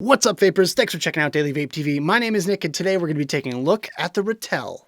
What's up, vapors? Thanks for checking out Daily Vape TV. My name is Nick, and today we're going to be taking a look at the Ratel.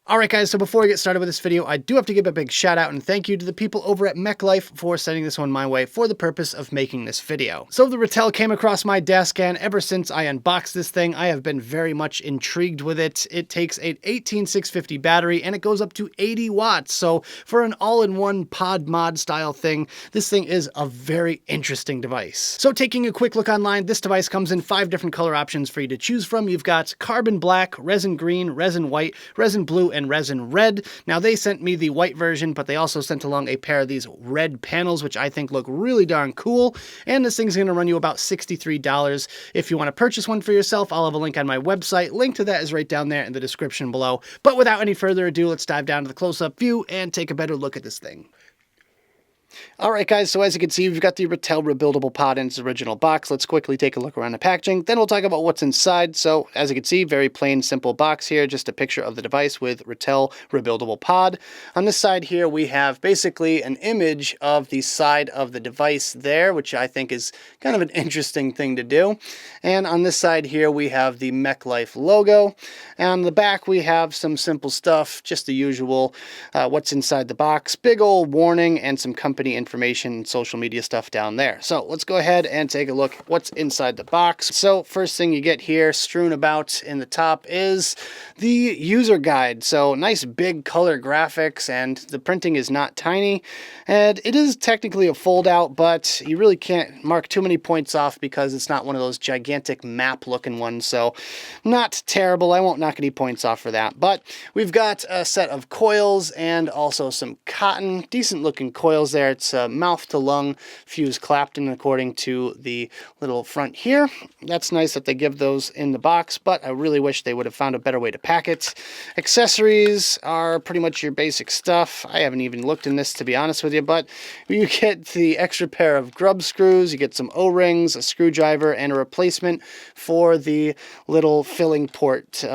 Alright guys, so before we get started with this video, I do have to give a big shout out and thank you to the people over at Mechlyfe for sending this one my way for the purpose of making this video. So the Ratel came across my desk, and ever since I unboxed this thing, I have been very much intrigued with it. It takes an 18650 battery and it goes up to 80 watts. So for an all-in-one pod mod style thing, this thing is a very interesting device. So taking a quick look online, this device comes in 5 different color options for you to choose from. You've got carbon black, resin green, resin white, resin blue, and resin red. Now they sent me the white version, but they also sent along a pair of these red panels, which I think look really darn cool. And this thing's going to run you about $63. If you want to purchase one for yourself, I'll have a link on my website. Link to that is right down there in the description below. But without any further ado, let's dive down to the close-up view and take a better look at this thing. Alright guys, so as you can see, we've got the Ratel rebuildable pod in its original box. Let's quickly take a look around the packaging, then we'll talk about what's inside. So as you can see, very plain, simple box here, just a picture of the device with Ratel rebuildable pod. On this side here, we have basically an image of the side of the device there, which I think is kind of an interesting thing to do. And on this side here, we have the Mechlyfe logo. And on the back, we have some simple stuff, just the usual, what's inside the box, big old warning, and some company information, social media stuff down there. So let's go ahead and take a look at what's inside the box. So first thing you get here strewn about in the top is the user guide. So nice big color graphics, and the printing is not tiny, and it is technically a fold out, but you really can't mark too many points off because it's not one of those gigantic map looking ones. So not terrible. I won't knock any points off for that. But we've got a set of coils and also some cotton, decent looking coils there. It's mouth to lung fuse Clapton according to the little front here. That's nice that they give those in the box, but I really wish they would have found a better way to pack it. Accessories are pretty much your basic stuff. I haven't even looked in this, to be honest with you, but you get the extra pair of grub screws, you get some O-rings, a screwdriver, and a replacement for the little filling port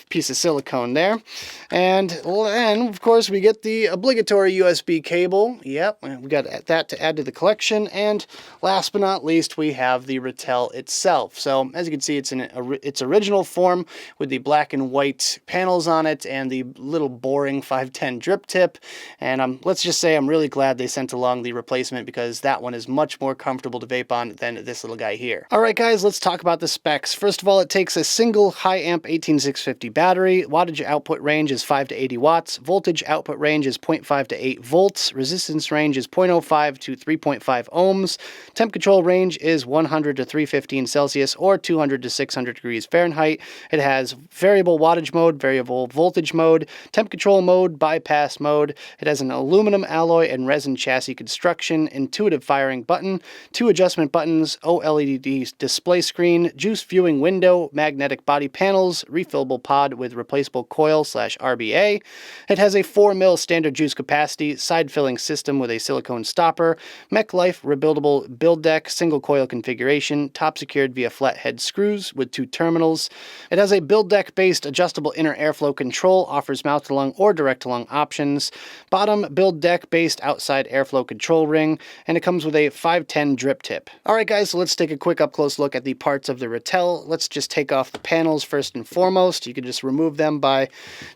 piece of silicone there. And of course we get the obligatory USB cable. Yep, we got that to add to the collection. And last but not least, we have the Ratel itself. So as you can see, it's in its original form with the black and white panels on it and the little boring 510 drip tip. And let's just say I'm really glad they sent along the replacement, because that one is much more comfortable to vape on than this little guy here. All right, guys, let's talk about the specs. First of all, it takes a single high amp 18650 battery. Wattage output range is 5 to 80 watts. Voltage output range is 0.5 to 8 volts. Resistance range is 0.05 to 3.5 ohms. Temp control range is 100 to 315 Celsius or 200 to 600 degrees Fahrenheit. It has variable wattage mode, variable voltage mode, temp control mode, bypass mode. It has an aluminum alloy and resin chassis construction, intuitive firing button, 2 adjustment buttons, OLED display screen, juice viewing window, magnetic body panels, refillable pod with replaceable coil / RBA. It has a 4 mil standard juice capacity, side filling system with a silicone stopper, Mechlyfe rebuildable build deck, single coil configuration, top secured via flathead screws with 2 terminals. It has a build deck based adjustable inner airflow control, offers mouth to lung or direct to lung options, bottom build deck based outside airflow control ring, and it comes with a 510 drip tip. Alright guys, so let's take a quick up close look at the parts of the Ratel. Let's just take off the panels first and foremost. You can just remove them by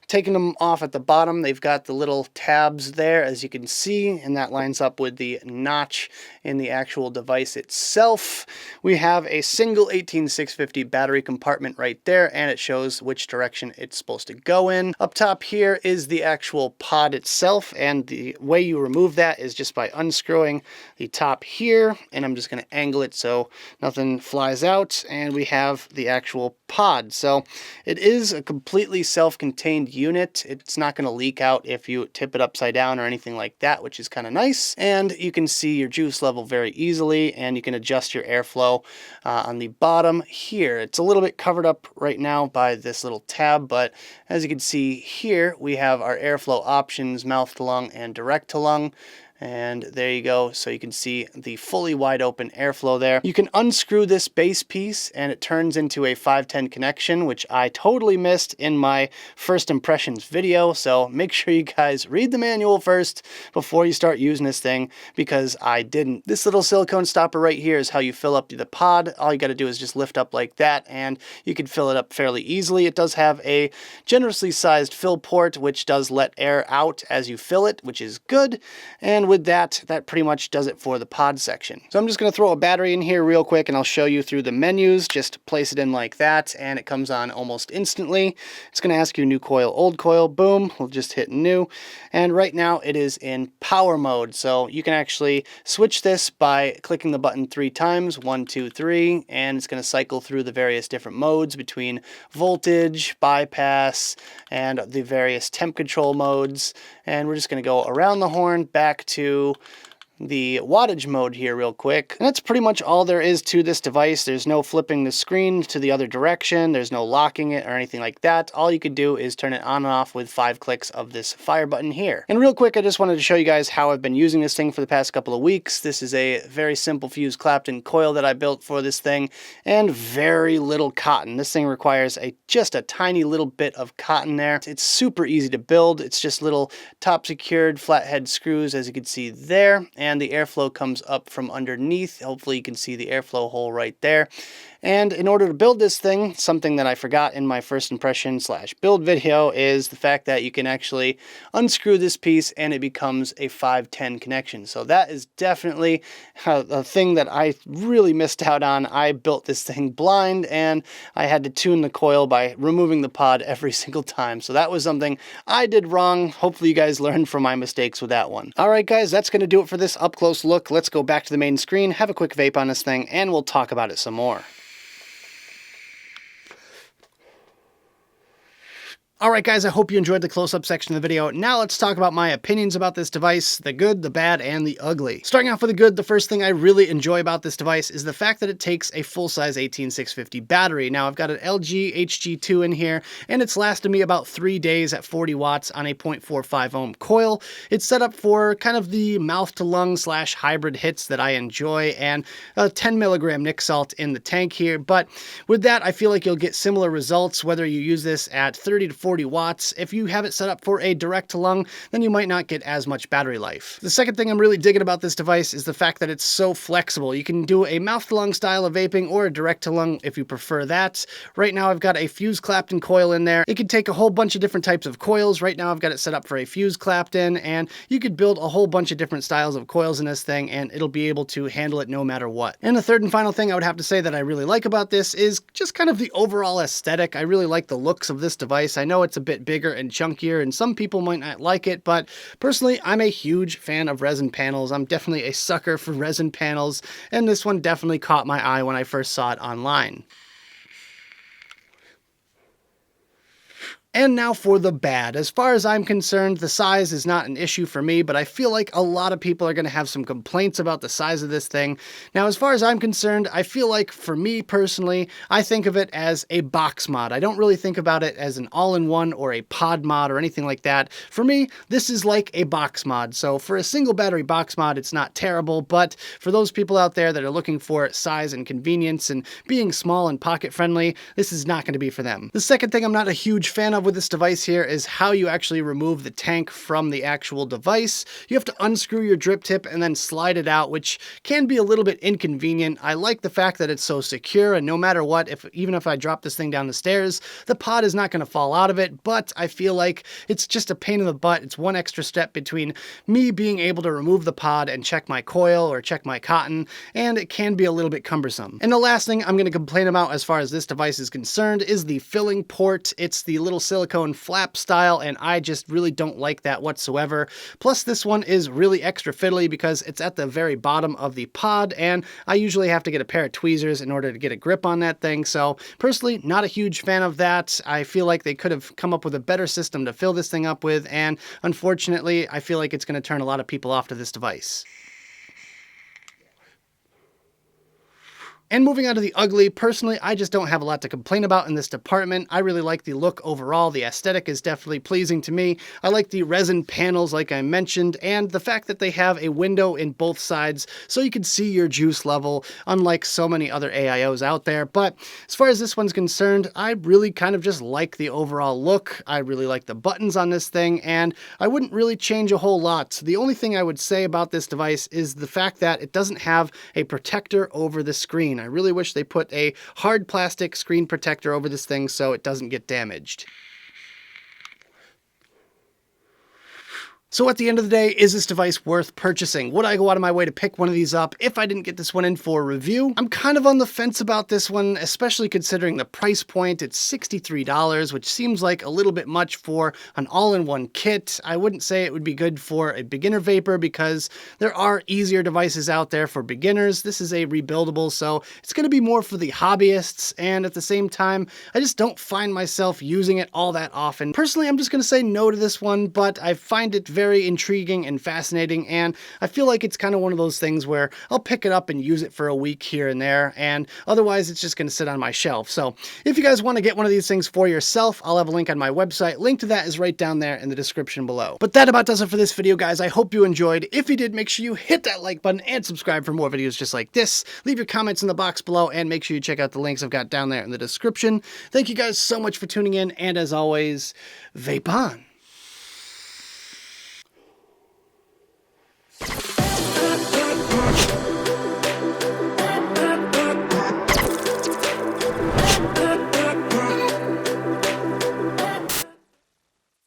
taking them off at the bottom. They've got the little tabs there, as you can see, and that lines up with the notch in the actual device itself. We have a single 18650 battery compartment right there, and it shows which direction it's supposed to go in. Up top here is the actual pod itself, and the way you remove that is just by unscrewing the top here, and I'm just going to angle it so nothing flies out, and we have the actual pod. So it is a completely self-contained unit. It's not going to leak out if you tip it upside down or anything like that, which is kind of nice. And you can see your juice level very easily, and you can adjust your airflow on the bottom here. It's a little bit covered up right now by this little tab, but as you can see here, we have our airflow options, mouth to lung and direct to lung. And there you go. So you can see the fully wide open airflow there. You can unscrew this base piece and it turns into a 510 connection, which I totally missed in my first impressions video. So make sure you guys read the manual first before you start using this thing, because I didn't. This little silicone stopper right here is how you fill up the pod. All you got to do is just lift up like that and you can fill it up fairly easily. It does have a generously sized fill port, which does let air out as you fill it, which is good. And with that, that pretty much does it for the pod section. So I'm just going to throw a battery in here real quick and I'll show you through the menus. Just place it in like that and it comes on almost instantly. It's going to ask you new coil, old coil, boom. We'll just hit new. And right now it is in power mode. So you can actually switch this by clicking the button 3 times, 1, 2, 3, and it's going to cycle through the various different modes between voltage, bypass, and the various temp control modes. And we're just going to go around the horn back to the wattage mode here real quick. And that's pretty much all there is to this device. There's no flipping the screen to the other direction. There's no locking it or anything like that. All you could do is turn it on and off with 5 clicks of this fire button here. And real quick, I just wanted to show you guys how I've been using this thing for the past couple of weeks. This is a very simple fused Clapton coil that I built for this thing, and very little cotton. This thing requires just a tiny little bit of cotton there. It's super easy to build. It's just little top secured flathead screws, as you can see there. And the airflow comes up from underneath. Hopefully you can see the airflow hole right there. And in order to build this thing, something that I forgot in my first impression / build video is the fact that you can actually unscrew this piece and it becomes a 510 connection. So that is definitely a thing that I really missed out on. I built this thing blind and I had to tune the coil by removing the pod every single time. So that was something I did wrong. Hopefully you guys learned from my mistakes with that one. All right, guys, that's going to do it for this up close look. Let's go back to the main screen, have a quick vape on this thing, and we'll talk about it some more. Alright guys, I hope you enjoyed the close-up section of the video. Now let's talk about my opinions about this device, the good, the bad, and the ugly. Starting off with the good, the first thing I really enjoy about this device is the fact that it takes a full-size 18650 battery. Now I've got an LG HG2 in here, and it's lasted me about 3 days at 40 watts on a 0.45 ohm coil. It's set up for kind of the mouth-to-lung / hybrid hits that I enjoy, and a 10 milligram nic salt in the tank here. But with that, I feel like you'll get similar results whether you use this at 30 to 40 watts. If you have it set up for a direct to lung, then you might not get as much battery life. The second thing I'm really digging about this device is the fact that it's so flexible. You can do a mouth to lung style of vaping or a direct to lung if you prefer that. Right now I've got a fused Clapton coil in there. It can take a whole bunch of different types of coils. Right now I've got it set up for a fused Clapton, and you could build a whole bunch of different styles of coils in this thing and it'll be able to handle it no matter what. And the third and final thing I would have to say that I really like about this is just kind of the overall aesthetic. I really like the looks of this device. I know it's a bit bigger and chunkier and some people might not like it, but personally I'm a huge fan of resin panels. I'm definitely a sucker for resin panels, and this one definitely caught my eye when I first saw it online. And now for the bad. As far as I'm concerned, the size is not an issue for me, but I feel like a lot of people are going to have some complaints about the size of this thing. Now, as far as I'm concerned, I feel like for me personally, I think of it as a box mod. I don't really think about it as an all-in-one or a pod mod or anything like that. For me, this is like a box mod. So for a single battery box mod, it's not terrible, but for those people out there that are looking for size and convenience and being small and pocket friendly, this is not going to be for them. The second thing I'm not a huge fan of with this device here is how you actually remove the tank from the actual device. You have to unscrew your drip tip and then slide it out, which can be a little bit inconvenient. I like the fact that it's so secure, and no matter what, even if I drop this thing down the stairs, the pod is not going to fall out of it, but I feel like it's just a pain in the butt. It's one extra step between me being able to remove the pod and check my coil or check my cotton, and it can be a little bit cumbersome. And the last thing I'm going to complain about as far as this device is concerned is the filling port. It's the little silicone flap style, and I just really don't like that whatsoever. Plus, this one is really extra fiddly because it's at the very bottom of the pod, and I usually have to get a pair of tweezers in order to get a grip on that thing. So personally, not a huge fan of that. I feel like they could have come up with a better system to fill this thing up with, and unfortunately, I feel like it's going to turn a lot of people off to this device. And moving on to the ugly, personally, I just don't have a lot to complain about in this department. I really like the look overall. The aesthetic is definitely pleasing to me. I like the resin panels like I mentioned, and the fact that they have a window in both sides so you can see your juice level, unlike so many other AIOs out there. But as far as this one's concerned, I really kind of just like the overall look. I really like the buttons on this thing, and I wouldn't really change a whole lot. The only thing I would say about this device is the fact that it doesn't have a protector over the screen. I really wish they put a hard plastic screen protector over this thing so it doesn't get damaged. So at the end of the day, is this device worth purchasing? Would I go out of my way to pick one of these up if I didn't get this one in for review? I'm kind of on the fence about this one, especially considering the price point. It's $63, which seems like a little bit much for an all-in-one kit. I wouldn't say it would be good for a beginner vapor because there are easier devices out there for beginners. This is a rebuildable, so it's going to be more for the hobbyists, and at the same time, I just don't find myself using it all that often. Personally, I'm just going to say no to this one, but I find it very intriguing and fascinating, and I feel like it's kind of one of those things where I'll pick it up and use it for a week here and there, and otherwise it's just going to sit on my shelf. So if you guys want to get one of these things for yourself, I'll have a link on my website. Link to that is right down there in the description below. But that about does it for this video, guys. I hope you enjoyed. If you did, make sure you hit that like button and subscribe for more videos just like this. Leave your comments in the box below, and make sure you check out the links I've got down there in the description. Thank you guys so much for tuning in, and as always, vape on.